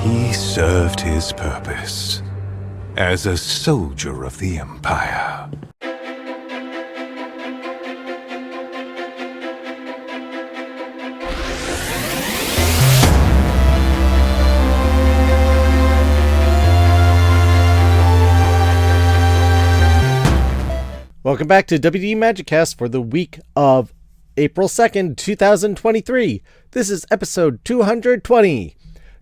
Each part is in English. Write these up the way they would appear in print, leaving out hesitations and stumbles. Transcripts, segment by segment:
He served his purpose as a soldier of the Empire. Welcome back to WD MagicCast for the week of April 2nd, 2023. This is episode 220.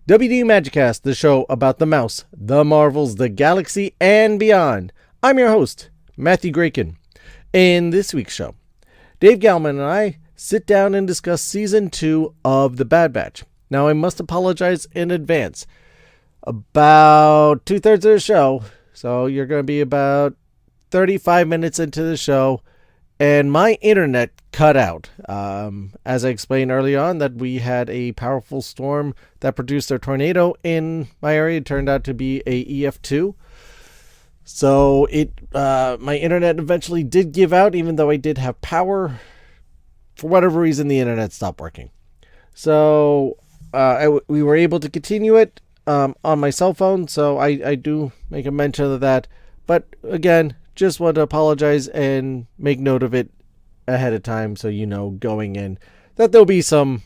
WD MagicCast, the show about the mouse, the Marvels, the galaxy, and beyond. I'm your host, Matthew Graykin. In this week's show, Dave Gallman and I sit down and discuss Season 2 of The Bad Batch. Now, I must apologize in advance. About two-thirds of the show, so you're going to be about 35 minutes into the show, and my internet cut out. As I explained early on, that we had a powerful storm that produced a tornado in my area. It turned out to be a EF2. So my internet eventually did give out, even though I did have power. For whatever reason, the internet stopped working. So we were able to continue it on my cell phone, so I do make a mention of that. But again, just want to apologize and make note of it ahead of time so you know going in that there'll be some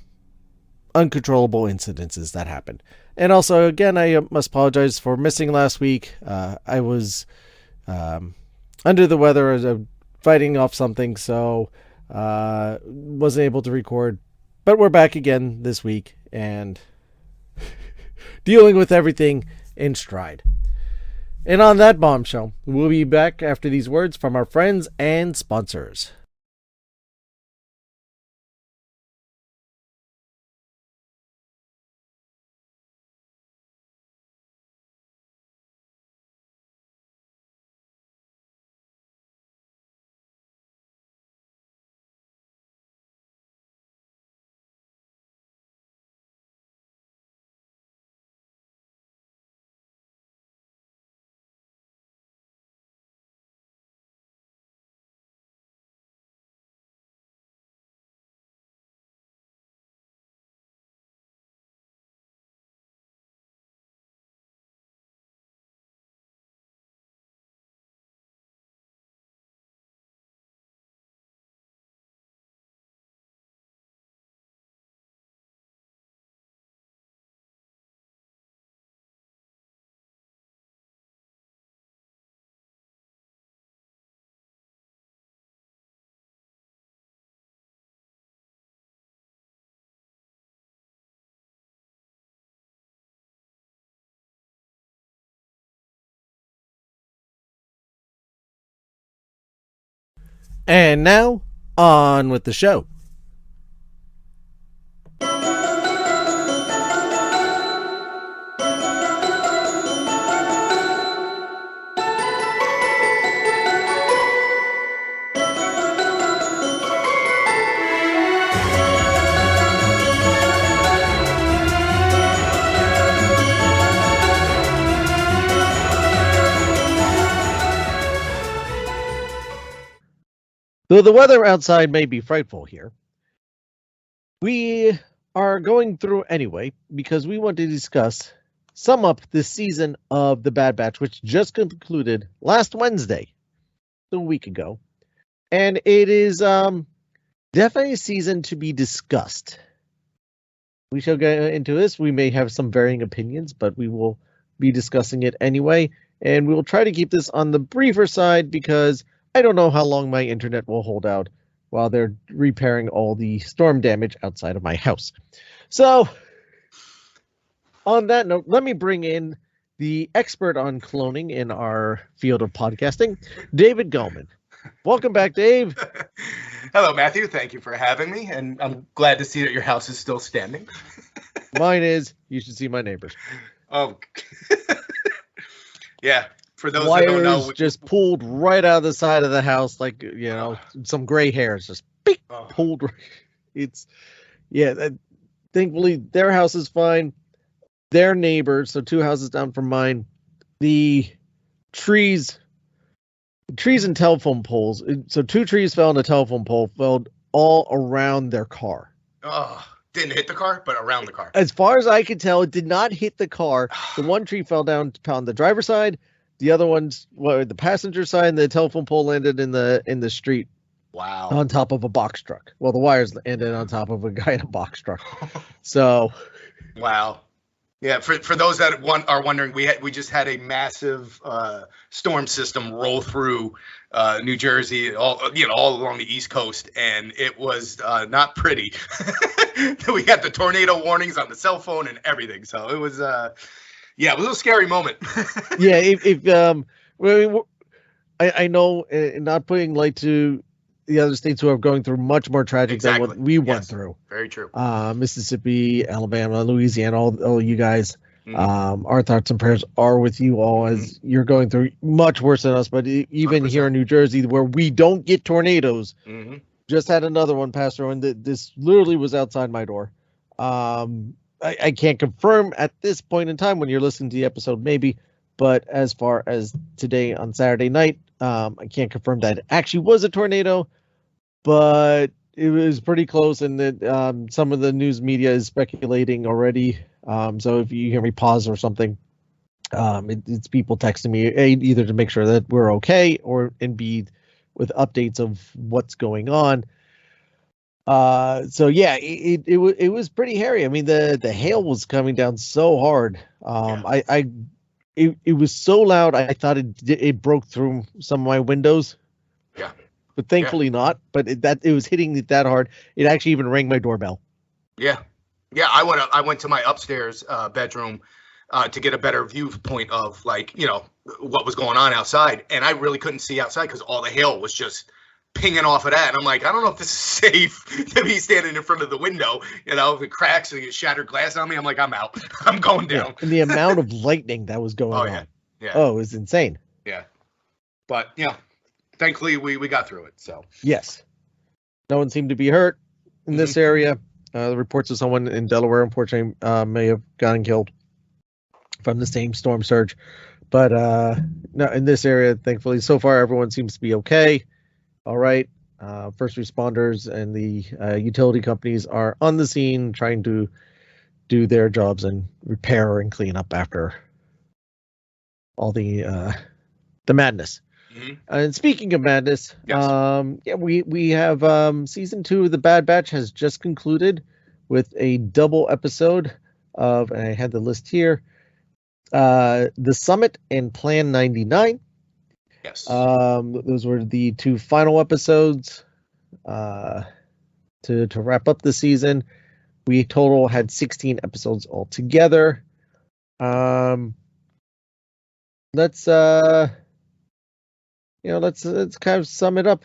uncontrollable incidences that happen. And also, again, I must apologize for missing last week. I was under the weather as fighting off something, so wasn't able to record. But we're back again this week and dealing with everything in stride. And on that bombshell, we'll be back after these words from our friends and sponsors. And now, on with the show. Though the weather outside may be frightful here, we are going through anyway because we want to sum up this season of The Bad Batch, which just concluded last Wednesday, a week ago. And it is definitely a season to be discussed. We shall get into this. We may have some varying opinions, but we will be discussing it anyway. And we will try to keep this on the briefer side because I don't know how long my internet will hold out while they're repairing all the storm damage outside of my house. So, on that note, let me bring in the expert on cloning in our field of podcasting, David Gallman. Welcome back, Dave. Hello, Matthew. Thank you for having me, and I'm glad to see that your house is still standing. Mine is. You should see my neighbors. Oh, yeah. For those Wires that don't know, just pulled right out of the side of the house, like some gray hairs just pulled. It's thankfully their house is fine. Their neighbors, so 2 houses down from mine, the trees and telephone poles. So 2 trees fell and a telephone pole fell all around their car. Oh, Didn't hit the car, but around the car. As far as I could tell, it did not hit the car. The one tree fell down on the driver's side. The other ones, the passenger side, and the telephone pole landed in the street. Wow. On top of a box truck. Well, the wires ended on top of a guy in a box truck. So. Wow. Yeah, for those that are wondering, we just had a massive storm system roll through New Jersey, all along the East Coast, and it was not pretty. We had the tornado warnings on the cell phone and everything, so it was a little scary moment. Yeah, I know, not putting light to the other states who are going through much more tragic than what we went through. Very true. Mississippi, Alabama, Louisiana, all you guys. Mm-hmm. Our thoughts and prayers are with you all as you're going through much worse than us. But even 100%. Here in New Jersey, where we don't get tornadoes, just had another one pass through, and this literally was outside my door. I can't confirm at this point in time when you're listening to the episode, maybe. But as far as today on Saturday night, I can't confirm that it actually was a tornado, but it was pretty close, and that some of the news media is speculating already. So if you hear me pause or something, it's people texting me, A, either to make sure that we're okay, or and B, with updates of what's going on. So yeah, it was pretty hairy. I mean, the hail was coming down so hard. It was so loud. I thought it broke through some of my windows. Yeah. But thankfully not. But it was hitting it that hard. It actually even rang my doorbell. Yeah. Yeah. I went to my upstairs bedroom to get a better viewpoint of what was going on outside. And I really couldn't see outside because all the hail was just pinging off of that. And I'm like, I don't know if this is safe to be standing in front of the window, the cracks and shattered glass on me. I'm like, I'm out. I'm going down. Yeah. And the amount of lightning that was going on. Yeah. Oh, it was insane. Yeah. But thankfully we got through it. So yes. No one seemed to be hurt in this area. The reports of someone in Delaware, unfortunately, may have gotten killed from the same storm surge. But no, in this area, thankfully, so far everyone seems to be okay. All right. First responders and the utility companies are on the scene trying to do their jobs and repair and clean up after all the madness. And speaking of madness, yes. We have season 2 of The Bad Batch has just concluded with a double episode of, and I had the list here, The Summit and Plan 99. Yes. Those were the 2 final episodes to wrap up the season. We total had 16 episodes altogether. Let's kind of sum it up.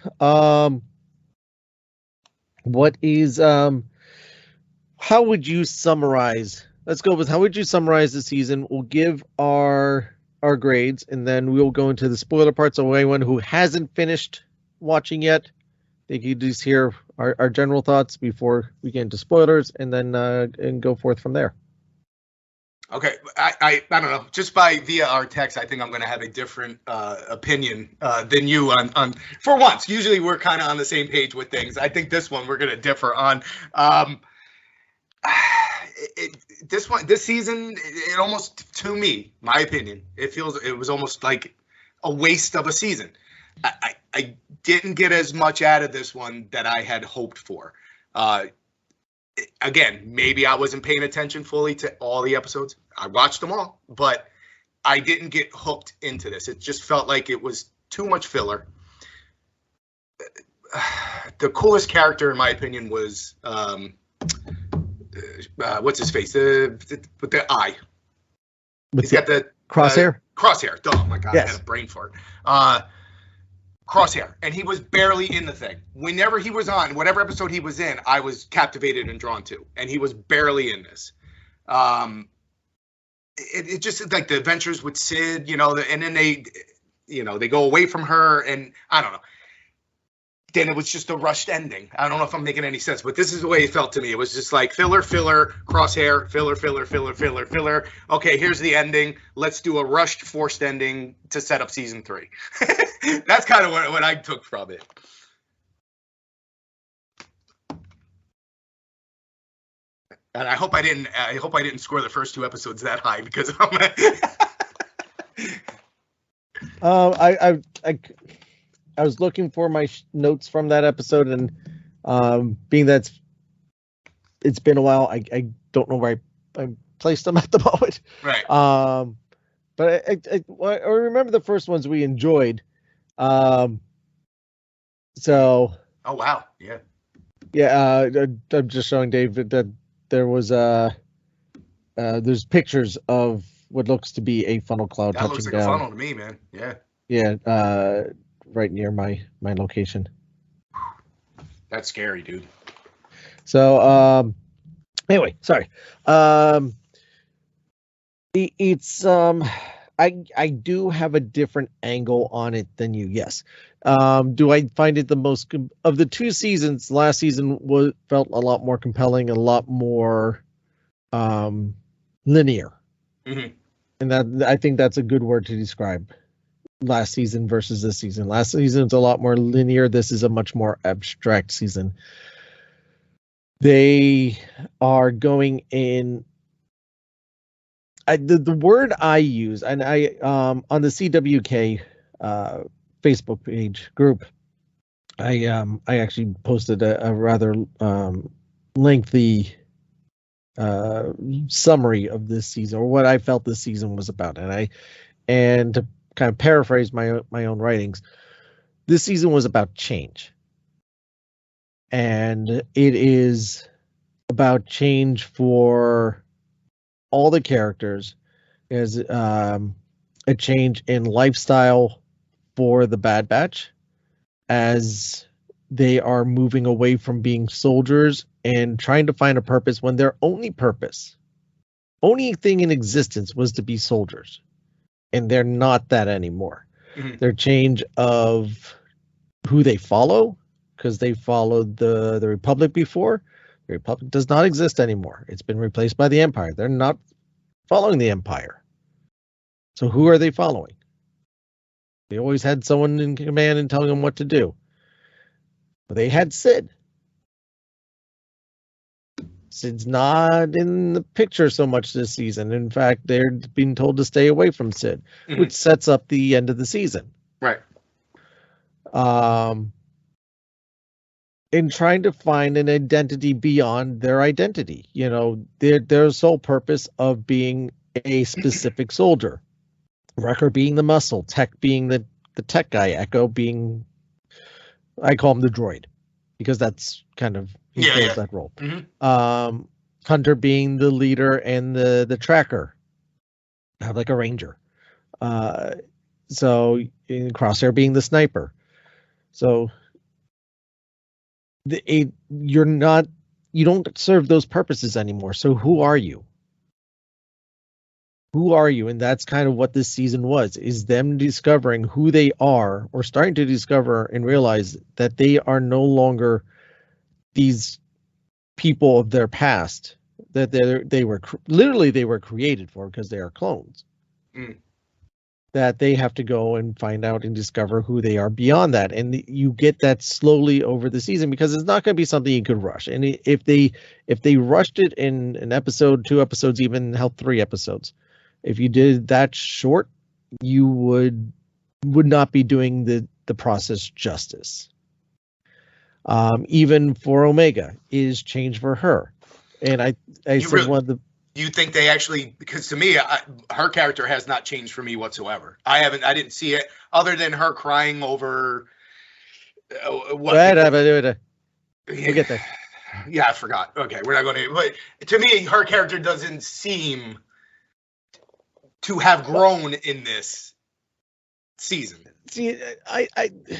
What is how would you summarize? Let's go with how would you summarize the season? We'll give our grades, and then we'll go into the spoiler part. So anyone who hasn't finished watching yet, they could just hear our general thoughts before we get into spoilers, and then and go forth from there. Okay, I don't know. Just via our text, I think I'm going to have a different opinion than you on. For once, usually we're kind of on the same page with things. I think this one we're going to differ on. This season, it almost, to me, my opinion, it was almost like a waste of a season. I didn't get as much out of this one that I had hoped for. Again, maybe I wasn't paying attention fully to all the episodes. I watched them all, but I didn't get hooked into this. It just felt like it was too much filler. The coolest character, in my opinion, was what's his face? With the eye. He's got the crosshair. Crosshair. Oh my god, yes. I had a brain fart. Crosshair, and he was barely in the thing. Whenever he was on, whatever episode he was in, I was captivated and drawn to, and he was barely in this. It just like the adventures with Sid, and then they go away from her, and I don't know. Then it was just a rushed ending. I don't know if I'm making any sense, but this is the way it felt to me. It was just like filler, Crosshair, filler. Okay, here's the ending. Let's do a rushed, forced ending to set up season 3. That's kind of what I took from it. And I hope I didn't score the first 2 episodes that high because I'm I was looking for my notes from that episode, and being that it's been a while, I don't know where I placed them at the moment. right. But I remember the first ones we enjoyed. So. Oh wow, yeah. Yeah, I'm just showing Dave that there was there's pictures of what looks to be a funnel cloud That touching looks like down. a funnel to me, man. Yeah. Yeah, right near my location. That's scary, dude. So anyway, sorry. It's I do have a different angle on it than you. Yes. Do I find it the most of the 2 seasons? Last season felt a lot more compelling, a lot more linear, Mm-hmm. and that I think that's a good word to describe last season versus this season. Last season's a lot more linear. This is a much more abstract season. They are going in. The word I use, and I on the CWK Facebook page group, I actually posted a rather lengthy summary of this season, or what I felt this season was about, and to kind of paraphrase my own writings, this season was about change, and it is about change for all the characters. Is a change in lifestyle for the Bad Batch as they are moving away from being soldiers and trying to find a purpose when their only thing in existence was to be soldiers, and they're not that anymore. Mm-hmm. Their change of who they follow, because they followed the Republic before. The Republic does not exist anymore. It's been replaced by the Empire. They're not following the Empire. So who are they following? They always had someone in command and telling them what to do. But they had Sid. Sid's not in the picture so much this season. In fact, they're being told to stay away from Sid, Mm-hmm. which sets up the end of the season. Right. In trying to find an identity beyond their identity, their sole purpose of being a specific soldier. Wrecker being the muscle, Tech being the tech guy, Echo being, I call him the droid, because that's kind of he fills that role. Mm-hmm. Hunter being the leader and the tracker, like a ranger. So Crosshair being the sniper. So you don't serve those purposes anymore. So who are you? Who are you? And that's kind of what this season was, is them discovering who they are, or starting to discover and realize that they are no longer these people of their past that they were created for, because they are clones. Mm. That they have to go and find out and discover who they are beyond that. And you get that slowly over the season, because it's not going to be something you could rush. And if they rushed it in an episode, 2 episodes, even hell, 3 episodes, if you did that short, you would not be doing the process justice. Even for Omega, is change for her. And I said really, one of the. You think they actually? Because to me, her character has not changed for me whatsoever. I didn't see it other than her crying over. We'll get there. Yeah, I forgot. Okay, we're not going to. But to me, her character doesn't seem to have grown in this season. See,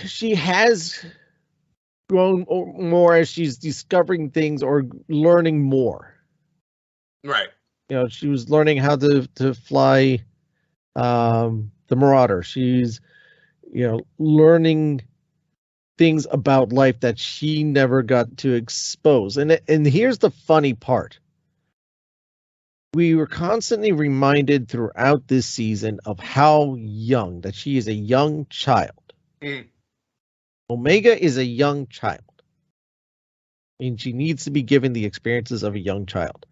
she has grown more as she's discovering things or learning more. Right. She was learning how to fly the Marauder. She's, learning things about life that she never got to expose. And here's the funny part. We were constantly reminded throughout this season of how young, that she is a young child. Mm. Omega is a young child. I mean, she needs to be given the experiences of a young child.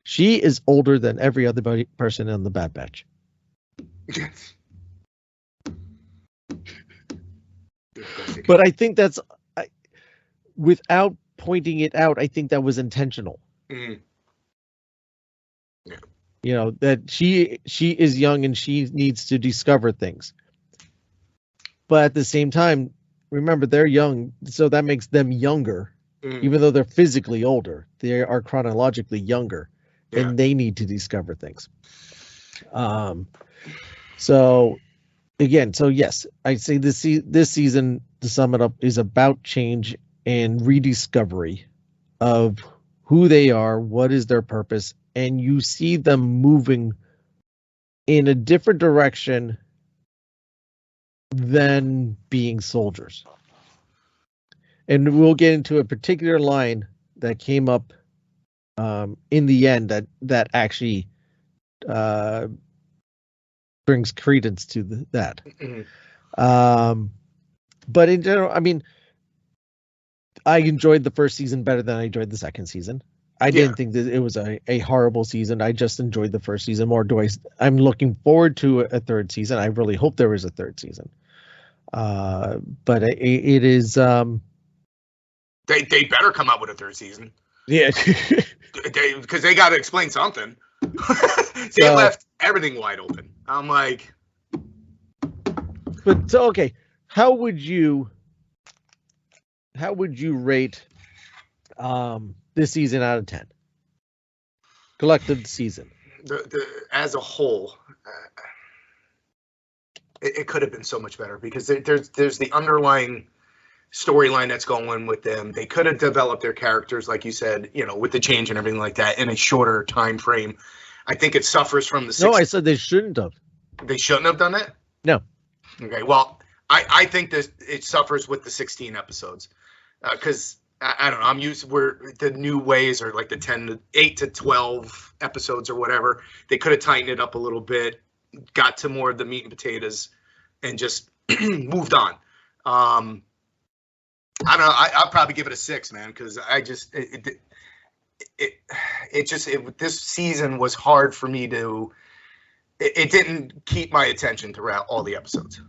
She is older than every other person in the Bad Batch. But I think that's, without pointing it out, I think that was intentional. Mm. Yeah. You know, that she is young and she needs to discover things. But at the same time, remember, they're young, so that makes them younger. Even though they're physically older, they are chronologically younger, and they need to discover things. So again, so yes, I say this season, to sum it up, is about change and rediscovery of who they are, what is their purpose, and you see them moving in a different direction than being soldiers. And we'll get into a particular line that came up in the end that actually brings credence to that. But in general, I mean, I enjoyed the first season better than I enjoyed the second season. I didn't think that it was a horrible season. I just enjoyed the first season more. I'm looking forward to a third season. I really hope there is a third season. But it is. They better come out with a third season. Yeah. Because they got to explain something. They left everything wide open. I'm like. But so, okay, how would you rate this season out of 10? Collective season. As a whole, it could have been so much better, because there's the underlying storyline that's going with them. They could have developed their characters, like you said, you know, with the change and everything like that, in a shorter time frame. I think it suffers from the. No, I said they shouldn't have. They shouldn't have done it? No. Okay, well, I think that it suffers with the 16 episodes, because I don't know, I'm used where the new ways are like the 8 to 12 episodes or whatever. They could have tightened it up a little bit, got to more of the meat and potatoes, and just moved on. I don't know. I'll probably give it a 6, man, because I just this season was hard for me to. It didn't keep my attention throughout all the episodes.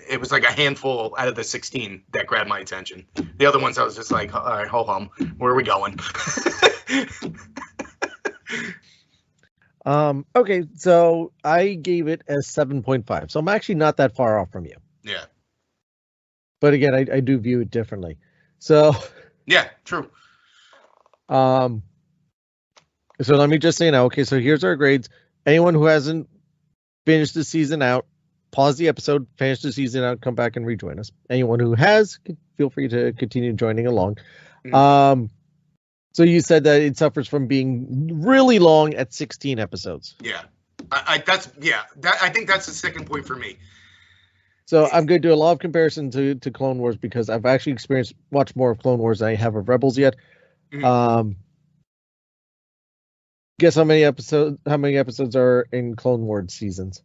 It was like a handful out of the 16 that grabbed my attention. The other ones, I was just like, all right, ho hum, where are we going? Okay, so I gave it a 7.5. So I'm actually not that far off from you. Yeah. But again, I do view it differently. So yeah, true. So let me just say now, okay, so here's our grades. Anyone who hasn't finished the season out, pause the episode, finish the season out, come back and rejoin us. Anyone who has, feel free to continue joining along. Mm-hmm. So you said that it suffers from being really long at 16 episodes. Yeah. I think that's the second point for me. So I'm going to do a lot of comparison to Clone Wars, because I've actually watched more of Clone Wars than I have of Rebels yet. Mm-hmm. Guess how many episodes are in Clone Wars seasons?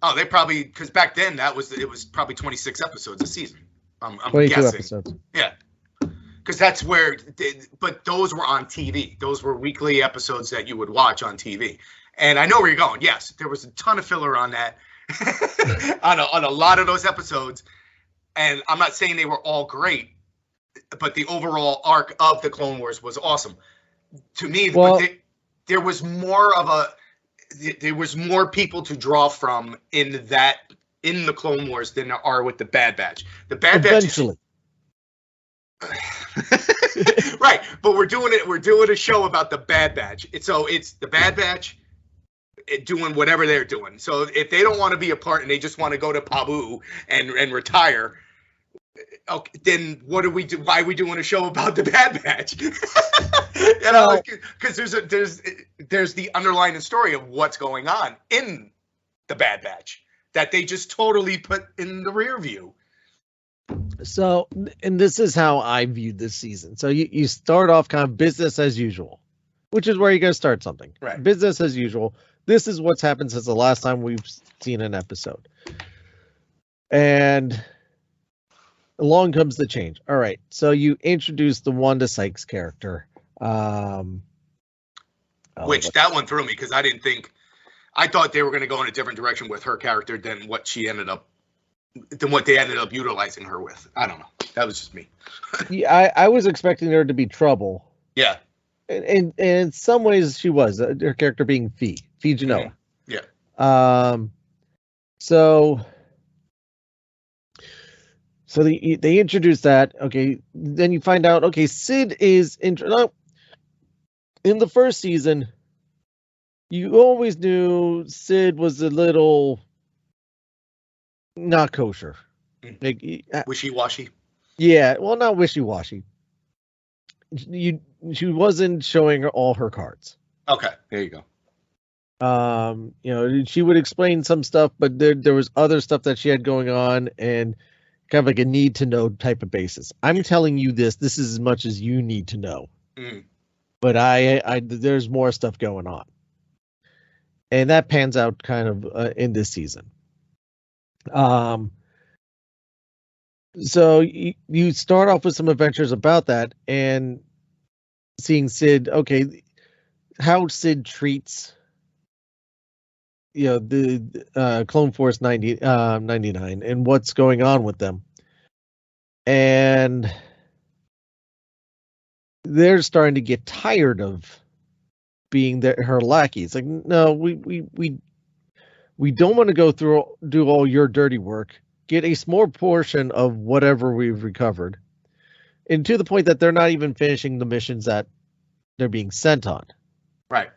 Oh, they probably, because back then it was probably 26 episodes a season. I'm 22 guessing. episodes. Yeah. Because that's where, but those were on TV. Those were weekly episodes that you would watch on TV. And I know where you're going. Yes, there was a ton of filler on that, on a lot of those episodes. And I'm not saying they were all great, but the overall arc of the Clone Wars was awesome. To me, there was more people to draw from in the Clone Wars than there are with the Bad Batch. The Bad Batch eventually. Right, but we're doing a show about the Bad Batch. It's the Bad Batch doing whatever they're doing. So if they don't want to be a part and they just want to go to Pabu and retire, okay, then what do we do? Why are we doing a show about the Bad Batch? Because there's the underlying story of what's going on in the Bad Batch that they just totally put in the rear view. So, and this is how I viewed this season. So you start off kind of business as usual, which is where you're going to start something. Right. Business as usual. This is what's happened since the last time we've seen an episode. And along comes the change. All right. So you introduce the Wanda Sykes character. Which that one threw me because I thought they were going to go in a different direction with her character than what they ended up utilizing her with. I don't know. That was just me. Yeah, I was expecting there to be trouble. Yeah. And in some ways she was, her character being Fee Genoa. Yeah. So they introduce that. Okay, then you find out. Okay, Sid is in the first season. You always knew Sid was a little not kosher, like wishy-washy. Yeah, well, not wishy-washy. She wasn't showing all her cards. Okay, there you go. She would explain some stuff, but there was other stuff that she had going on, and kind of like a need to know type of basis. I'm telling you this is as much as you need to know. But there's more stuff going on, and that pans out kind of in this season. So you start off with some adventures about that, and seeing Sid. Okay, how Sid treats the Clone Force 99 and what's going on with them. And they're starting to get tired of being her lackeys. Like, no, we don't want to go through do all your dirty work. Get a small portion of whatever we've recovered. And to the point that they're not even finishing the missions that they're being sent on. Right.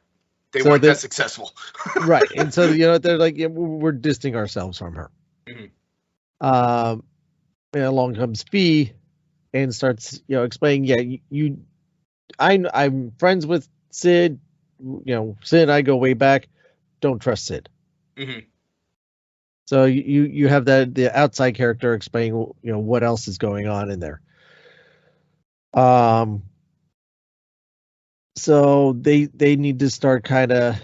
They weren't that successful. Right. And so, they're like, we're distancing ourselves from her. And along comes Fee and starts, explaining, I'm friends with Sid. Sid and I go way back. Don't trust Sid. So you have the outside character explaining, what else is going on in there. So they need to start kind of.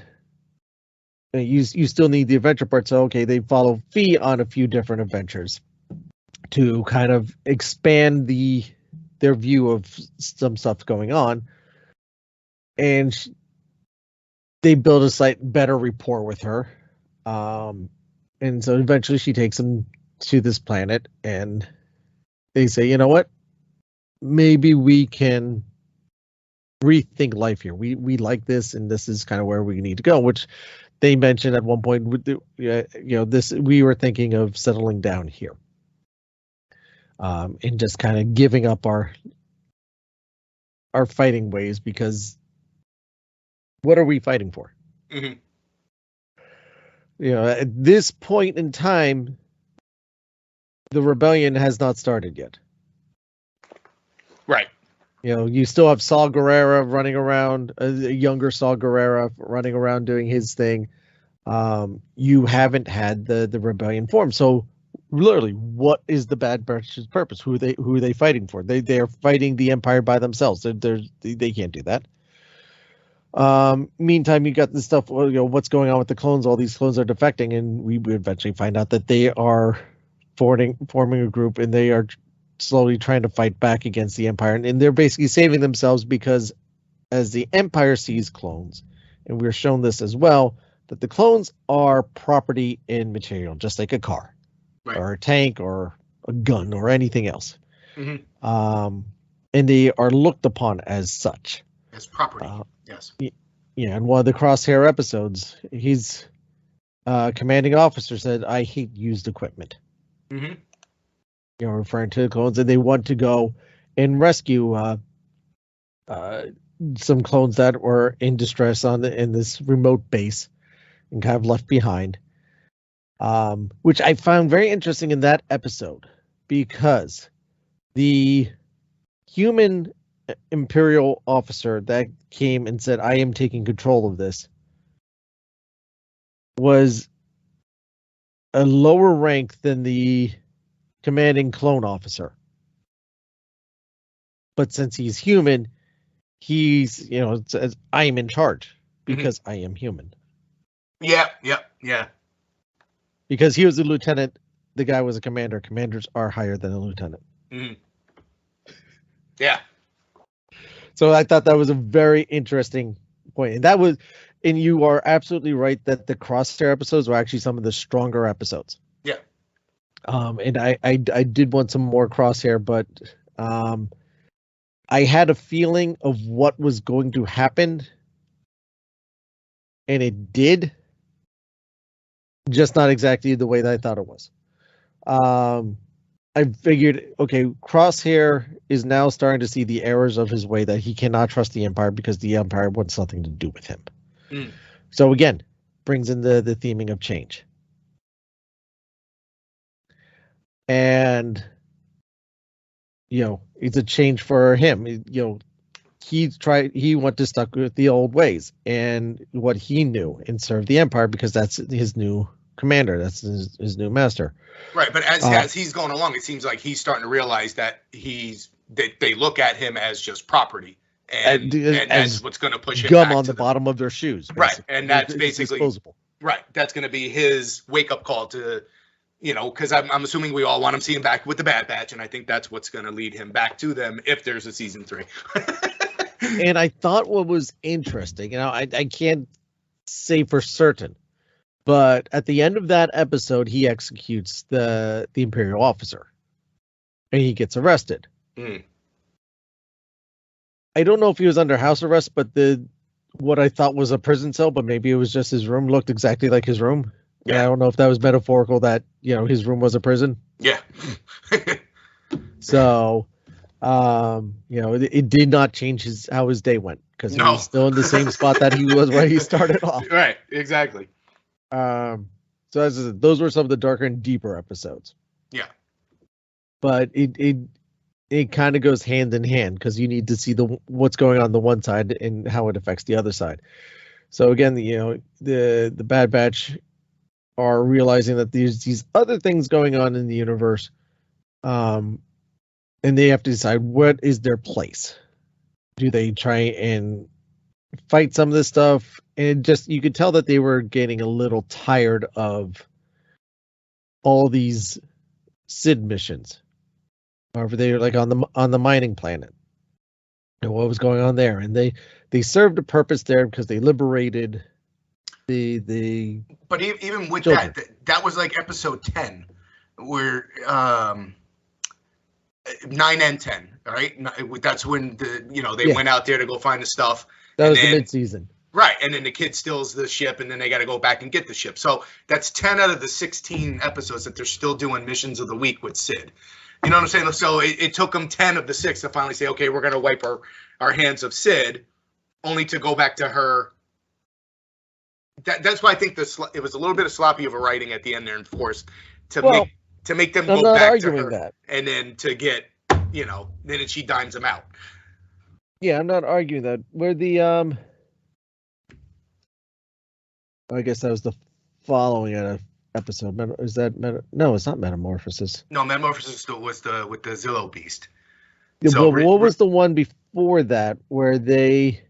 You still need the adventure part. So okay, they follow Fee on a few different adventures to kind of expand their view of some stuff going on, and they build a slight better rapport with her. And so eventually she takes them to this planet, and they say, you know what? Maybe we can rethink life here. We like this, and this is kind of where we need to go, which they mentioned at one point with this, we were thinking of settling down here. And just kind of giving up our fighting ways, because what are we fighting for? At this point in time, the rebellion has not started yet. Right. You still have Saw Gerrera running around, a younger Saw Gerrera running around doing his thing. You haven't had the rebellion form. So literally, what is the Bad Batch's purpose? Who are they fighting for? They are fighting the Empire by themselves. They can't do that. Meantime, you got this stuff, what's going on with the clones. All these clones are defecting, and we eventually find out that they are forming a group, and they are slowly trying to fight back against the Empire, and they're basically saving themselves, because as the Empire sees clones, and we're shown this as well, that the clones are property in material, just like a car, right, or a tank, or a gun, or anything else. And they are looked upon as such, as property. Yes. Yeah, and one of the Crosshair episodes, he's commanding officer said, "I hate used equipment." Referring to the clones, and they want to go and rescue some clones that were in distress in this remote base and kind of left behind, which I found very interesting in that episode, because the human Imperial officer that came and said, "I am taking control of this," was a lower rank than the commanding clone officer. But since he's human, he's, says, "I am in charge because I am human." Yeah. Because he was a lieutenant, the guy was a commander. Commanders are higher than a lieutenant. Yeah. So I thought that was a very interesting point. And that was, and you are absolutely right that the Crosshair episodes were actually some of the stronger episodes. Yeah. And I did want some more Crosshair, but I had a feeling of what was going to happen, and it did, just not exactly the way that I thought it was. I figured, okay, Crosshair is now starting to see the errors of his way, that he cannot trust the Empire because the Empire wants something to do with him. So again, brings in the theming of change. And, it's a change for him. He went to stuck with the old ways and what he knew and serve the Empire because that's his new commander. That's his new master. Right, but as he's going along, it seems like he's starting to realize that they look at him as just property, and as what's going to push him gum back on to the bottom of their shoes. Basically. Right, and that's basically disposable. Right, that's going to be his wake up call to, because I'm assuming we all want him seeing back with the Bad Batch, and I think that's what's going to lead him back to them if there's a season 3. And I thought what was interesting, I can't say for certain, but at the end of that episode, he executes the Imperial officer, and he gets arrested. I don't know if he was under house arrest, but what I thought was a prison cell, but maybe it was just his room looked exactly like his room. Yeah, and I don't know if that was metaphorical that his room was a prison. Yeah. So, it did not change how his day went because he was still in the same spot that he was where he started off. Right. Exactly. So as I said, those were some of the darker and deeper episodes. Yeah. But it kind of goes hand in hand because you need to see what's going on the one side and how it affects the other side. So again, the Bad Batch are realizing that there's these other things going on in the universe, and they have to decide what is their place. Do they try and fight some of this stuff? And you could tell that they were getting a little tired of all these Sid missions. However, they were like on the mining planet and what was going on there. And they served a purpose there because they liberated the But even with children. that was like episode 10, where 9 and 10, right? That's when they went out there to go find the stuff. That was the mid-season. Right, and then the kid steals the ship, and then they got to go back and get the ship. So that's 10 out of the 16 episodes that they're still doing missions of the week with Sid. You know what I'm saying? So it took them 10 of the 6 to finally say, okay, we're going to wipe our hands of Sid, only to go back to her. That's why I think it was a little bit of sloppy of a writing at the end there and forced to make them go back to her. That. And then to get, then she dimes them out. Yeah, I'm not arguing that. Where the I guess that was the following episode. Is that no? It's not Metamorphosis. No, Metamorphosis was with the Zillow Beast. Yeah, so, what was the one before that where they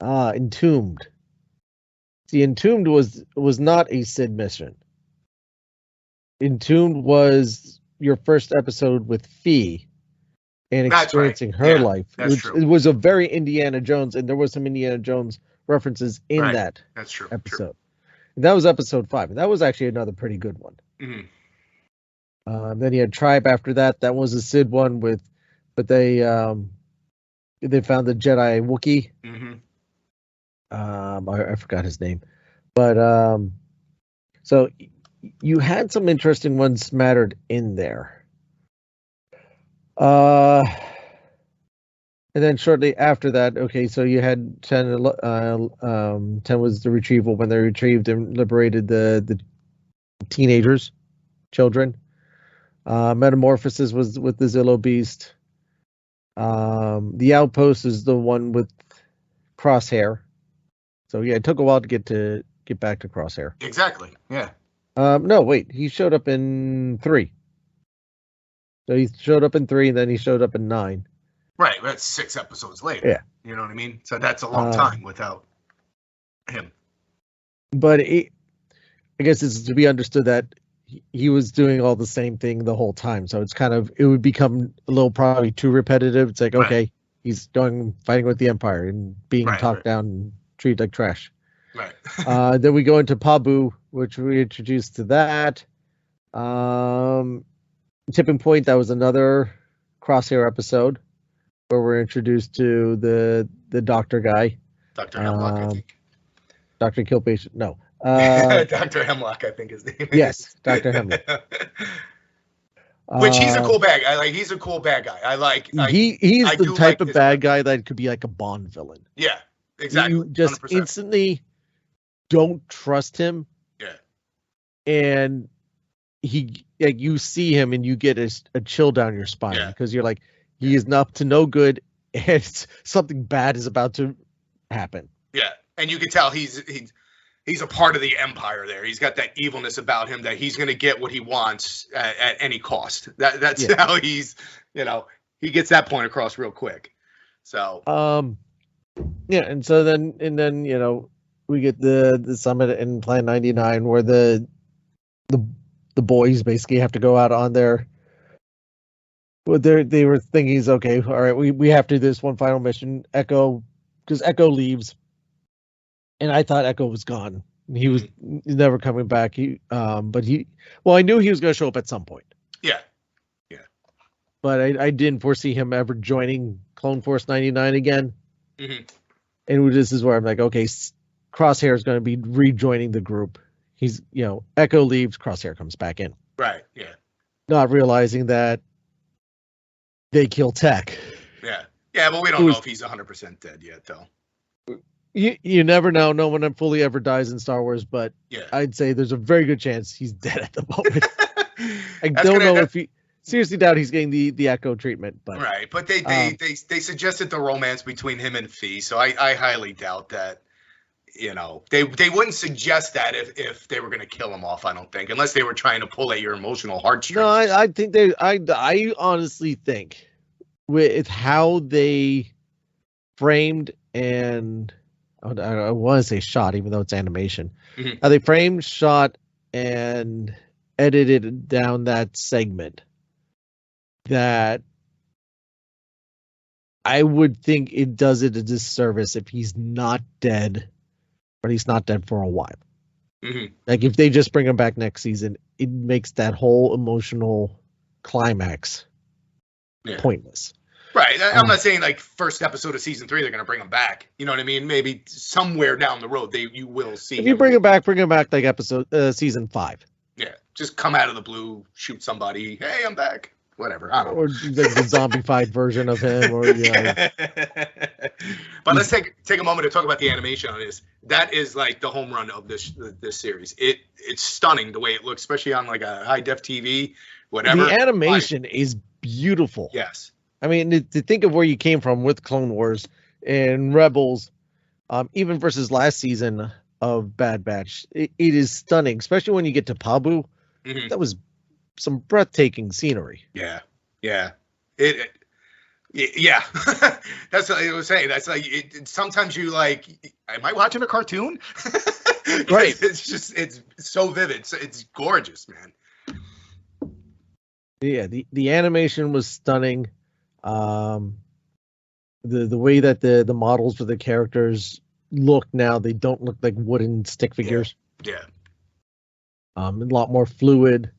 Entombed? The Entombed was not a Sid mission. Entombed was your first episode with Fee and experiencing her life. It was a very Indiana Jones, and there was some Indiana Jones references in that episode. True. And that was episode 5, and that was actually another pretty good one. Mm-hmm. Then you had Tribe after that. That was a Sid one but they found the Jedi Wookiee. Mm-hmm. I forgot his name, but so you had some interesting ones smattered in there. And then shortly after that, okay, so you had 10 was the retrieval when they retrieved and liberated the teenagers, children. Metamorphosis was with the Zillow Beast. The Outpost is the one with Crosshair. So yeah, it took a while to get back to Crosshair. Exactly. Yeah. No, wait, he showed up in 3. So he showed up in 3, and then he showed up in 9. Right, that's 6 episodes later. Yeah. You know what I mean? So that's a long time without him. But I guess it's to be understood that he was doing all the same thing the whole time. So it would become a little probably too repetitive. It's like, okay, he's fighting with the Empire and being talked down and treat like trash. Right. Then we go into Pabu, which we introduced to that. Tipping Point, that was another Crosshair episode where we're introduced to the doctor guy. Dr. Hemlock, I think. Dr. Killpatient, no. Dr. Hemlock, I think his name is. Yes, Dr. Hemlock. Which he's a cool bad guy. Like, he's a cool bad guy. He's I the do type like of this bad guy that could be like a Bond villain. Yeah, exactly. You just 100%. instantly don't trust him. Yeah. And he, like, you see him and you get a chill down your spine because you're like, he is up to no good and something bad is about to happen. Yeah, and you can tell he's a part of the Empire there. He's got that evilness about him that he's going to get what he wants at any cost. That's how he's, he gets that point across real quick. So and so then we get the summit in Plan 99 where the boys basically have to go out on their they were thinking is okay, all right, we have to do this one final mission. Echo, because Echo leaves. And I thought Echo was gone. He was never coming back. I knew he was going to show up at some point. Yeah. But I didn't foresee him ever joining Clone Force 99 again. Mm-hmm. And this is where I'm like, okay, Crosshair is going to be rejoining the group. He's, Echo leaves, Crosshair comes back in. Right. Yeah. Not realizing that they kill Tech. Yeah. Yeah, but we don't know if he's 100% dead yet, though. You never know. No one fully ever dies in Star Wars, but I'd say there's a very good chance he's dead at the moment. I don't know if he seriously doubt he's getting the Echo treatment, but right. But they suggested the romance between him and Fee, so I highly doubt that. They wouldn't suggest that if they were going to kill him off. I don't think, unless they were trying to pull at your emotional heartstrings. No, I think I honestly think with how they framed and. I want to say shot, even though it's animation. Mm-hmm. How they framed, shot, and edited down that segment. That I would think it does it a disservice if he's not dead, but he's not dead for a while. Mm-hmm. Like if they just bring him back next season, it makes that whole emotional climax pointless. Right. I'm not saying like first episode of season 3 they're going to bring him back. You know what I mean? Maybe somewhere down the road you will see. If you bring him back like season 5. Yeah. Just come out of the blue, shoot somebody. Hey, I'm back. Whatever. I don't know. Or like the zombified version of him. Or But let's take a moment to talk about the animation on this. That is like the home run of this series. It's stunning the way it looks, especially on like a high def TV. Whatever. The animation is beautiful. Yes. I mean, to think of where you came from with Clone Wars and Rebels, even versus last season of Bad Batch, it is stunning, especially when you get to Pabu. Mm-hmm. That was some breathtaking scenery. Yeah. Yeah. Yeah. That's what I was saying. That's like, sometimes you like, am I watching a cartoon? Right. It's so vivid. It's gorgeous, man. Yeah. The animation was stunning. The way that the models for the characters look now, they don't look like wooden stick figures. Yeah. A lot more fluid.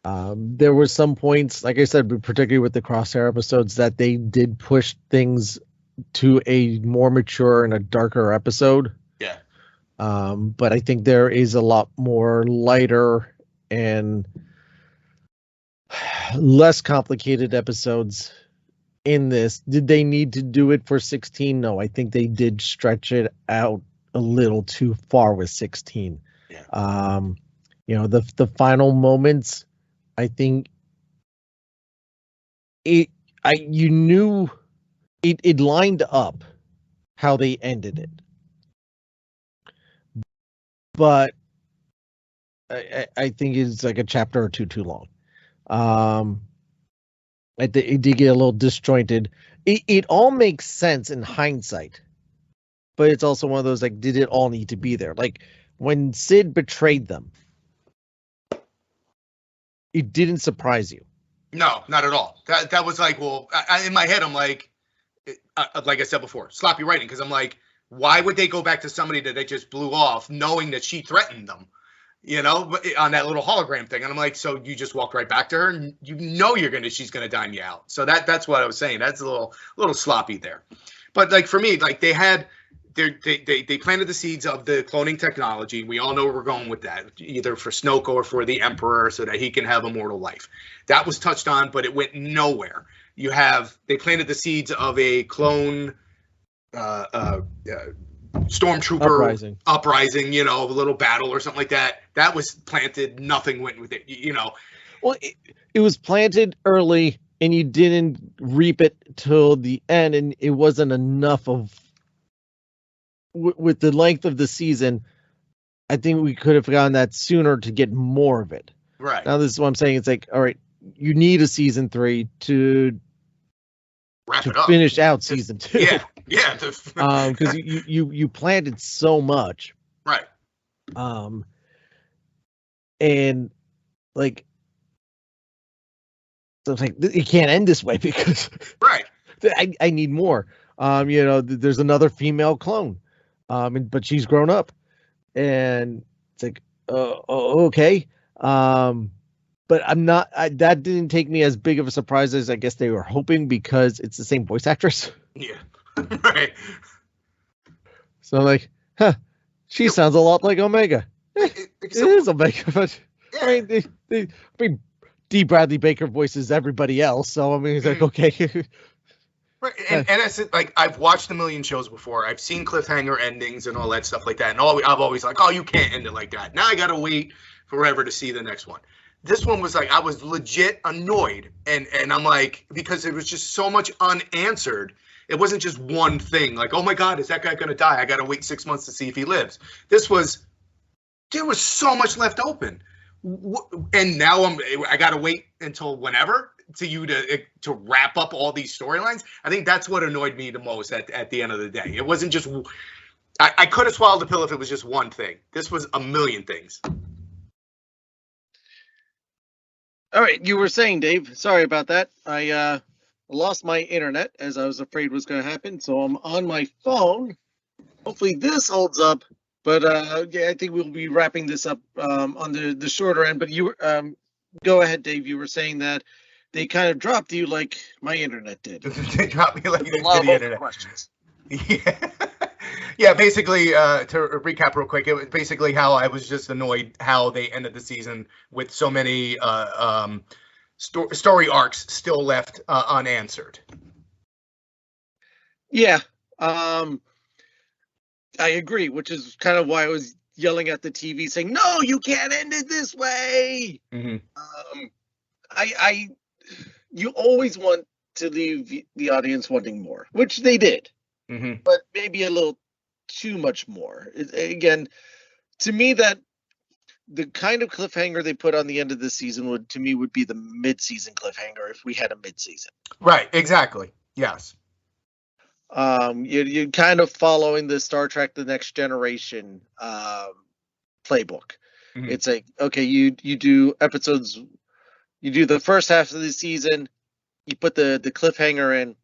There were some points, like I said, particularly with the Crosshair episodes, that they did push things to a more mature and a darker episode. Yeah. But I think there is a lot more lighter and less complicated episodes in this. Did they need to do it for 16? No, I think they did stretch it out a little too far with 16. Yeah. The final moments, I think it lined up how they ended it. But I think it's like a chapter or two too long. It did get a little disjointed. It all makes sense in hindsight, but it's also one of those, like, did it all need to be there? Like when Sid betrayed them, it didn't surprise you. No, not at all. That was like, well, in my head, I'm like I said before, sloppy writing, because I'm like, Why would they go back to somebody that they just blew off, knowing that she threatened them? On that little hologram thing. And I'm like, so you just walk right back to her, and she's gonna dime you out. So that's what I was saying. That's a little sloppy there. But like for me, like they planted the seeds of the cloning technology. We all know where we're going with that, either for Snoke or for the Emperor, so that he can have immortal life. That was touched on, but it went nowhere. They planted the seeds of a clone stormtrooper uprising, a little battle or something like that. That was planted. Nothing went with it, Well, it was planted early, and you didn't reap it till the end, and it wasn't enough of. With the length of the season, I think we could have gotten that sooner to get more of it. Right. Now, this is what I'm saying. It's like, all right, you need a season 3 to wrap it up, finish out season 2. Yeah. Because you planted so much. Right. And like, so it's like, you can't end this way because right. I need more. There's another female clone. But she's grown up, and it's like, okay. But I'm not. That didn't take me as big of a surprise as I guess they were hoping, because it's the same voice actress. Yeah, right. So I'm like, she sounds a lot like Omega. It is Omega, but yeah. I mean, D. Bradley Baker voices everybody else, so I mean, it's like, okay. Right, and that's it. Like, I've watched a million shows before. I've seen cliffhanger endings and all that stuff like that. And I've always like, oh, you can't end it like that. Now I gotta wait forever to see the next one. This one was like, I was legit annoyed, and I'm like, because it was just so much unanswered. It wasn't just one thing. Like, oh my God, is that guy gonna die? I gotta wait 6 months to see if he lives. There was so much left open, and now I gotta wait until whenever to wrap up all these storylines. I think that's what annoyed me the most at the end of the day. It wasn't just, I could have swallowed the pill if it was just one thing. This was a million things. All right, you were saying, Dave. Sorry about that. I lost my internet, as I was afraid was going to happen. So I'm on my phone. Hopefully this holds up. But I think we'll be wrapping this up on the shorter end. But you go ahead, Dave. You were saying that they kind of dropped you like my internet did. They dropped me like they did the internet. Questions. Yeah. Yeah, basically, to recap real quick, it was basically how I was just annoyed how they ended the season with so many story arcs still left unanswered. Yeah, I agree, which is kind of why I was yelling at the TV saying, no, you can't end it this way. Mm-hmm. You always want to leave the audience wanting more, which they did, but maybe a little too much more. Again, to me, that the kind of cliffhanger they put on the end of the season would be the mid-season cliffhanger if we had a mid-season. Right, exactly. Yes. You're kind of following the Star Trek The Next Generation playbook. It's like, okay, you do episodes, you do the first half of the season, you put the cliffhanger in,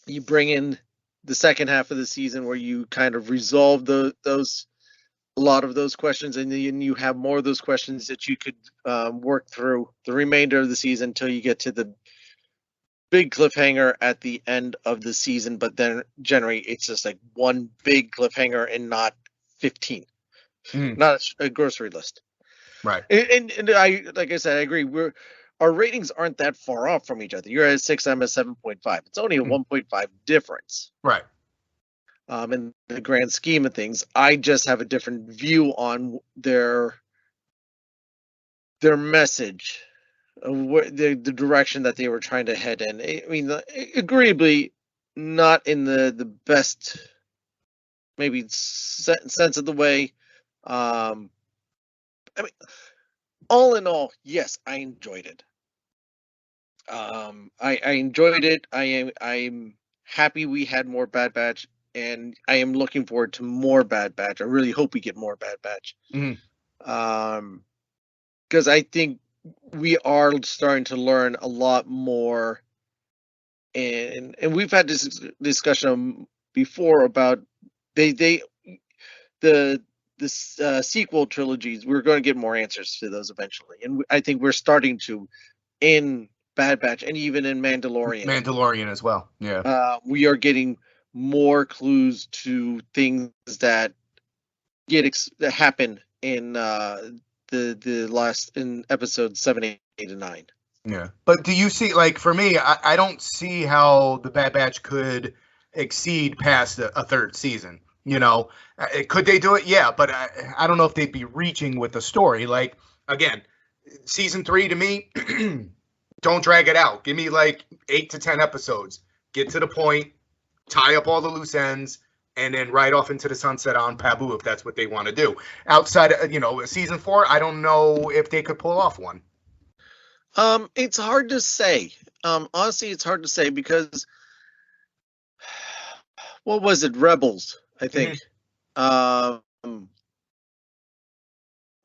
you bring in the second half of the season where you kind of resolve a lot of those questions, and then you have more of those questions that you could work through the remainder of the season until you get to the big cliffhanger at the end of the season. But then generally it's just like one big cliffhanger and not 15, not a grocery list. Right. And I, like I said, I agree. Our ratings aren't that far off from each other. You're at 6, I'm at 7.5. It's only a 1.5 difference. Right. In the grand scheme of things, I just have a different view on their message, of the direction that they were trying to head in. I mean, agreeably, not in the best, maybe sense of the way. I mean, all in all, yes, I enjoyed it. I enjoyed it. I'm happy we had more Bad Batch, and I am looking forward to more Bad Batch. I really hope we get more Bad Batch. Because I think we are starting to learn a lot more, and we've had this discussion before about the sequel trilogies, we're going to get more answers to those eventually, and I think we're starting to in Bad Batch and even in Mandalorian. Mandalorian as well. Yeah. We are getting more clues to things that that happen in the last in episodes 7, 8, and 9. Yeah. But do you see, like, for me, I don't see how the Bad Batch could exceed past a third season. You know, could they do it? Yeah, but I don't know if they'd be reaching with the story. Like, again, season 3 to me, don't drag it out. Give me like 8 to 10 episodes. Get to the point, tie up all the loose ends, and then ride off into the sunset on Pabu if that's what they want to do. Outside, season 4, I don't know if they could pull off one. It's hard to say. Honestly, it's hard to say because what was it? Rebels, I think. Mm-hmm.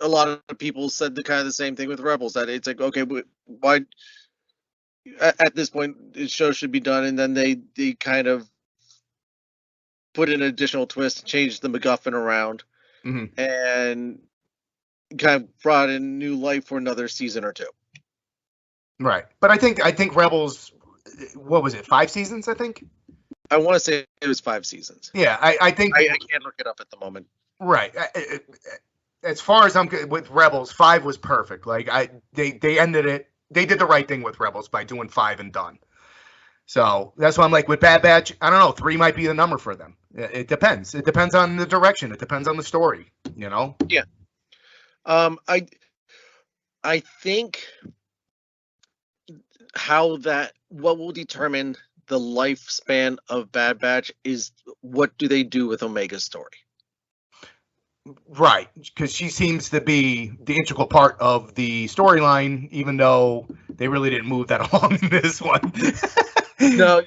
A lot of people said the same thing with Rebels, that it's like, okay, why at this point the show should be done, and then they kind of put in an additional twist, changed the MacGuffin around, mm-hmm. and kind of brought in new life for another season or two. Right, but I think Rebels, what was it, 5 seasons? I think. I want to say it was 5 seasons. Yeah, I think I can't look it up at the moment. Right. As far as I'm with Rebels, 5 was perfect. Like they ended it. They did the right thing with Rebels by doing 5 and done. So that's why I'm like, with Bad Batch, I don't know, 3 might be the number for them. It depends. It depends on the direction. It depends on the story. You know. Yeah. I think what will determine the lifespan of Bad Batch is what do they do with Omega's story. Right, because she seems to be the integral part of the storyline, even though they really didn't move that along in this one. No,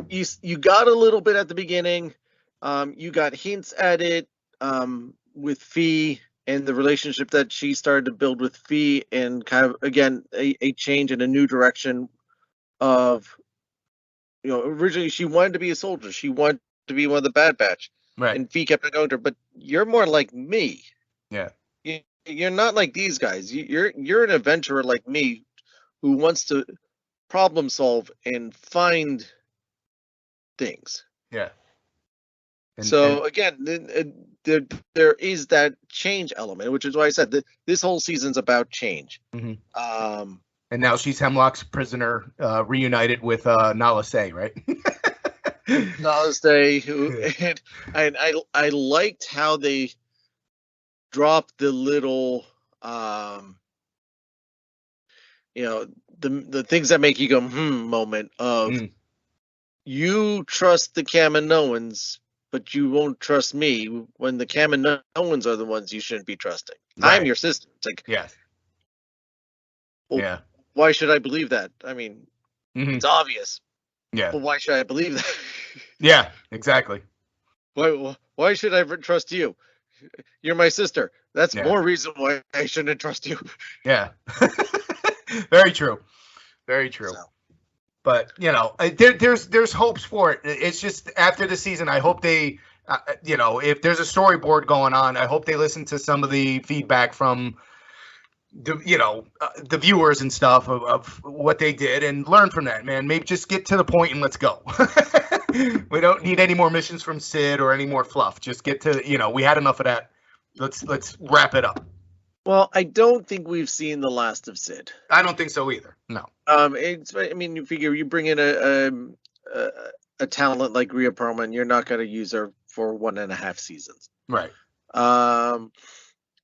you got a little bit at the beginning. You got hints at it with Fee and the relationship that she started to build with Fee, and kind of, again, a change in a new direction of, originally she wanted to be a soldier. She wanted to be one of the Bad Batch. Right. And Fee kept going to her, but you're more like me. Yeah. You're not like these guys. You're an adventurer like me who wants to problem solve and find things. Yeah. Again, there is that change element, which is why I said that this whole season's about change. Mm-hmm. And now she's Hemlock's prisoner, reunited with Nala Se, right? Nala Se, and I liked how they dropped the little, the things that make you go moment of you trust the Kaminoans, but you won't trust me when the Kaminoans are the ones you shouldn't be trusting. Right. I'm your sister. It's like, yes. Well, yeah. Why should I believe that? I mean, it's obvious. Yeah. But why should I believe that? Yeah, exactly. Why should I trust you? You're my sister. That's more reason why I shouldn't trust you. Yeah. Very true. Very true. So. But, there's hopes for it. It's just after the season, I hope they, if there's a storyboard going on, I hope they listen to some of the feedback from the viewers and stuff of what they did and learn from that, man. Maybe just get to the point and let's go. We don't need any more missions from Sid or any more fluff. Just get to, we had enough of that. Let's wrap it up. Well, I don't think we've seen the last of Sid. I don't think so either. No. You figure you bring in a talent like Rhea Perlman, you're not going to use her for 1.5 seasons. Right.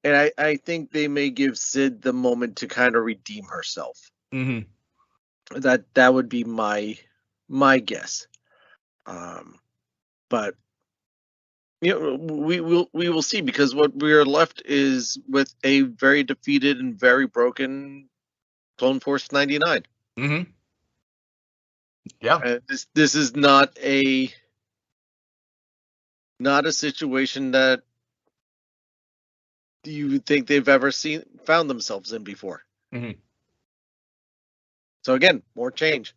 And I think they may give Sid the moment to kind of redeem herself. Mm-hmm. That would be my guess. But we will see, because what we are left is with a very defeated and very broken Clone Force 99. Mm-hmm. Yeah. This is not a situation that you think they've ever found themselves in before. Mm-hmm. So again, more change.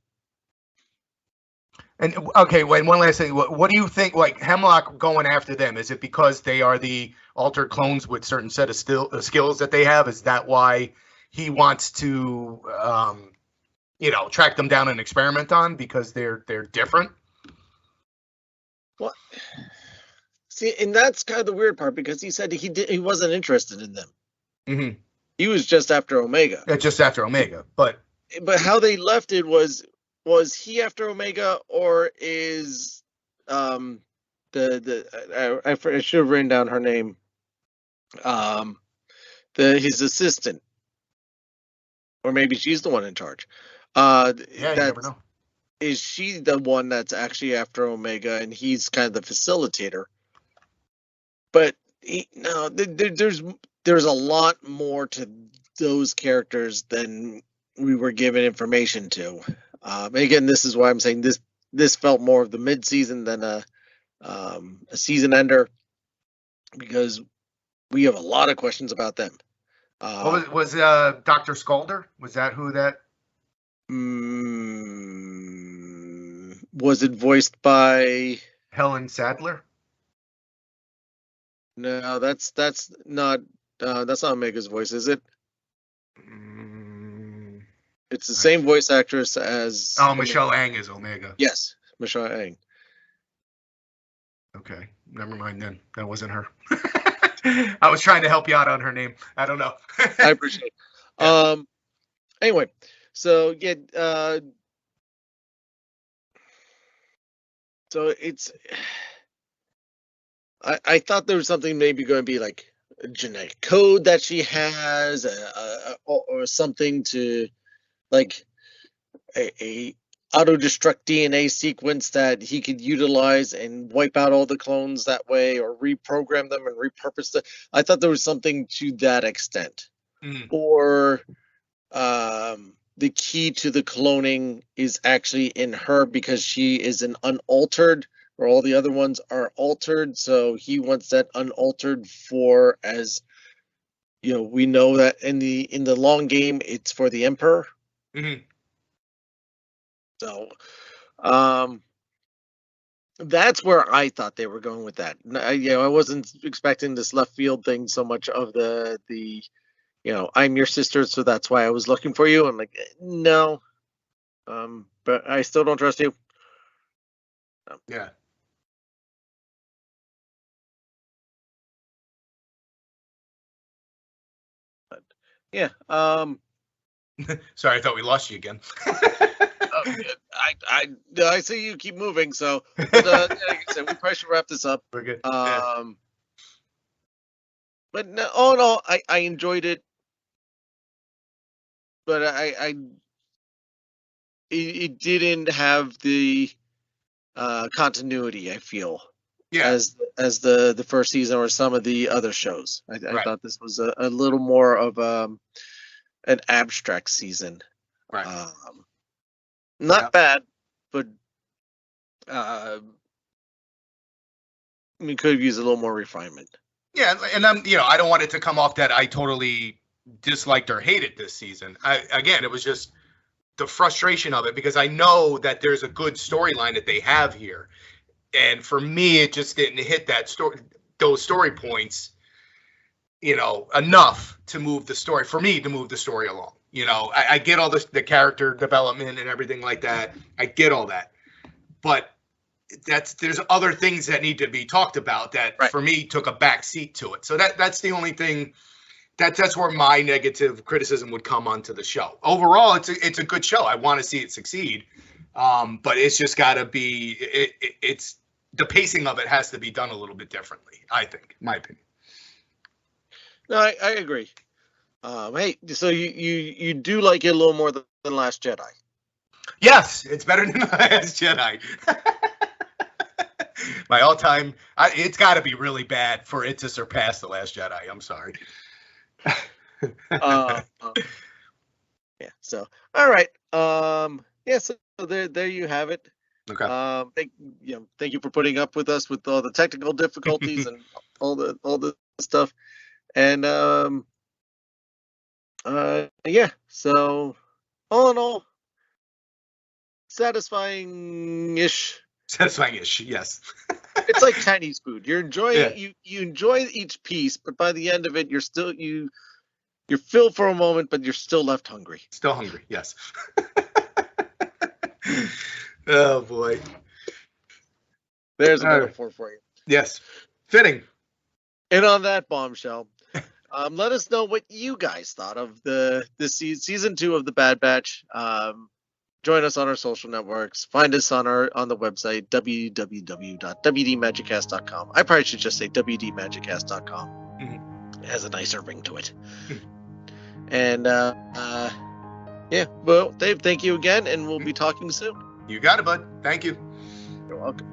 And okay, wait, one last thing. What do you think? Like Hemlock going after them? Is it because they are the altered clones with certain set of skills that they have? Is that why he wants to, track them down and experiment on because they're different? Well, see, and that's kind of the weird part because he said he wasn't interested in them. Mm-hmm. He was just after Omega. Yeah, just after Omega, but how they left it was he after Omega, or is I should have written down her name, his assistant, or maybe she's the one in charge. Yeah, you never know. Is she the one that's actually after Omega, and he's kind of the facilitator? But there's a lot more to those characters than we were given information to. Again, this is why I'm saying this felt more of the mid-season than a season ender, because we have a lot of questions about them. Was Dr. Skalder? Was that who that? Was it voiced by Helen Sadler? No, that's not Omega's voice, is it? It's the same voice actress as. Oh, Michelle Ang is Omega. Yes, Michelle Ang. Okay, never mind then. That wasn't her. I was trying to help you out on her name. I don't know. I appreciate it. Anyway, so yeah, so it's. I thought there was something maybe going to be like a genetic code that she has, or something to, like a auto-destruct DNA sequence that he could utilize and wipe out all the clones that way, or reprogram them and repurpose them. I thought there was something to that extent. Or the key to the cloning is actually in her because she is an unaltered, where all the other ones are altered. So he wants that unaltered for, as we know that in the long game, it's for the Emperor. Mm-hmm. So, that's where I thought they were going with that. I wasn't expecting this left field thing so much of the I'm your sister, so that's why I was looking for you. I'm like, no, but I still don't trust you. No. Yeah. But, yeah. Sorry, I thought we lost you again. I see you keep moving, so but, like I said, we probably should wrap this up. We're good. But no, I enjoyed it, but it didn't have the continuity, I feel, as the first season or some of the other shows. I thought this was a little more of an abstract season. Right. Not bad, but we could have used a little more refinement. Yeah, and I don't want it to come off that I totally disliked or hated this season. It was just the frustration of it, because I know that there's a good storyline that they have here, and for me, it just didn't hit those story points, enough to move the story for me to move the story along. I get all the character development and everything like that. I get all that, but there's other things that need to be talked about that for me took a back seat to it. So that's the only thing that's where my negative criticism would come onto the show. Overall, it's a good show. I want to see it succeed. But it's just got to be, it's the pacing of it has to be done a little bit differently, I think, in my opinion. No, I agree. Hey, so you do like it a little more than Last Jedi? Yes, it's better than Last Jedi. My all-time, it's got to be really bad for it to surpass The Last Jedi. I'm sorry. Yeah. So, all right. Yeah. So there you have it. Okay. Thank you for putting up with us with all the technical difficulties and all the stuff. And yeah. So all in all, satisfying-ish. Satisfying-ish, yes. It's like Chinese food. You're enjoying Yeah. you enjoy each piece, but by the end of it, you're filled for a moment, but you're still left hungry. Still hungry, yes. Oh boy. There's a All right. metaphor for you. Yes. Fitting. And on that bombshell, let us know what you guys thought of this season 2 of the Bad Batch. Join us on our social networks. Find us on the website www.wdmagiccast.com. I probably should just say wdmagiccast.com. Mhm. It has a nicer ring to it. And yeah, well, Dave, thank you again, and we'll be talking soon. You got it, bud. Thank you. You're welcome.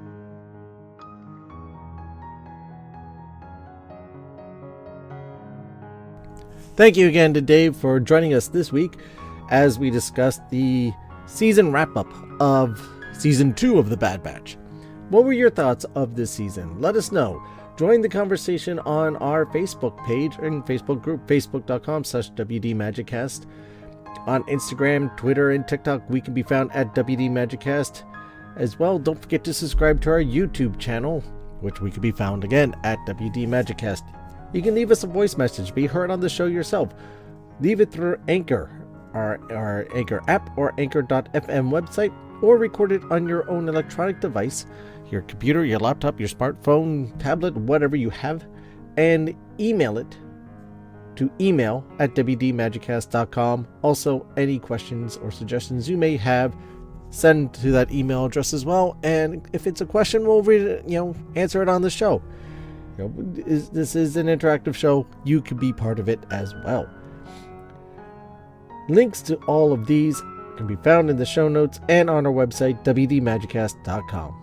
Thank you again to Dave for joining us this week as we discussed the season wrap-up of Season 2 of The Bad Batch. What were your thoughts of this season? Let us know. Join the conversation on our Facebook page and Facebook group, facebook.com/WDMagicCast. On Instagram, Twitter, and TikTok, we can be found at WDMagicCast. As well, don't forget to subscribe to our YouTube channel, which we can be found again at WDMagicCast. You can leave us a voice message, be heard on the show yourself. Leave it through Anchor, our Anchor app or Anchor.fm website, or record it on your own electronic device, your computer, your laptop, your smartphone, tablet, whatever you have, and email it to email@wdmagiccast.com. Also, any questions or suggestions you may have, send to that email address as well, and if it's a question, we'll read it, answer it on the show. This is an interactive show. You can be part of it as well. Links to all of these can be found in the show notes and on our website, wdmagiccast.com.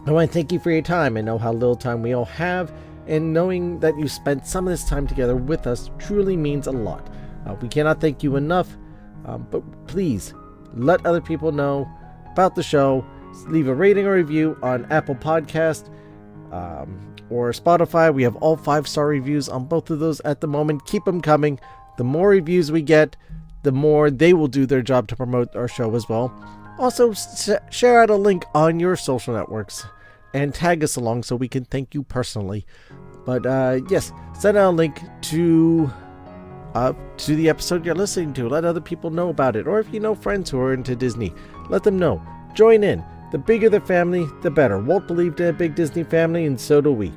I want to thank you for your time. I know how little time we all have, and knowing that you spent some of this time together with us truly means a lot. We cannot thank you enough, but please let other people know about the show. Leave a rating or review on Apple Podcast or Spotify. We have all 5-star reviews on both of those at the moment. Keep them coming. The more reviews we get, the more they will do their job to promote our show as well. Also, share out a link on your social networks and tag us along so we can thank you personally. But yes, send out a link to the episode you're listening to. Let other people know about it. Or if you know friends who are into Disney, let them know. Join in. The bigger the family, the better. Walt believed in a big Disney family, and so do we.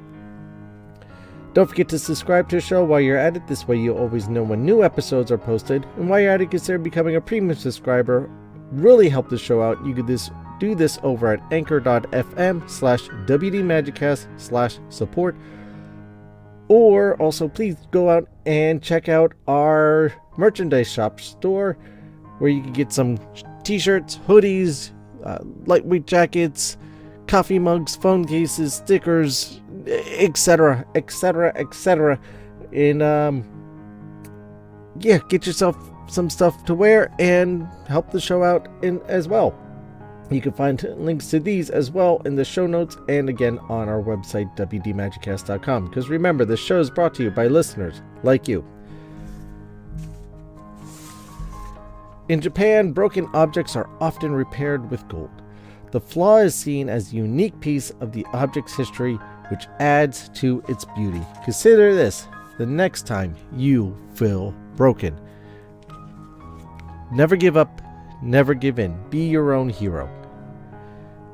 Don't forget to subscribe to the show while you're at it. This way you'll always know when new episodes are posted. And while you're at it, consider becoming a premium subscriber. Really help the show out. You could do this over at anchor.fm/WDMagicCast/support. Or also please go out and check out our merchandise shop store where you can get some t-shirts, hoodies, lightweight jackets, coffee mugs, phone cases, stickers, etc., etc., etc. And get yourself some stuff to wear and help the show out as well. You can find links to these as well in the show notes and again on our website wdmagiccast.com, because remember, this show is brought to you by listeners like you. In Japan, broken objects are often repaired with gold. The flaw is seen as a unique piece of the object's history, which adds to its beauty. Consider this the next time you feel broken. Never give up, never give in. Be your own hero.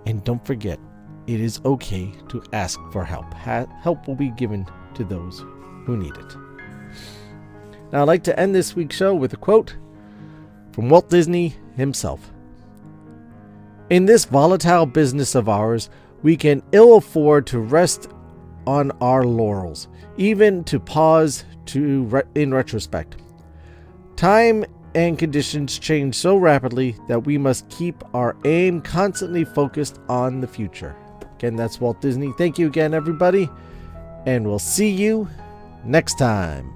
And don't forget, it is okay to ask for help. Help will be given to those who need it. Now, I'd like to end this week's show with a quote from Walt Disney himself. In this volatile business of ours, we can ill afford to rest on our laurels, even to pause in retrospect. Time and conditions change so rapidly that we must keep our aim constantly focused on the future. Again, that's Walt Disney. Thank you again, everybody, and we'll see you next time.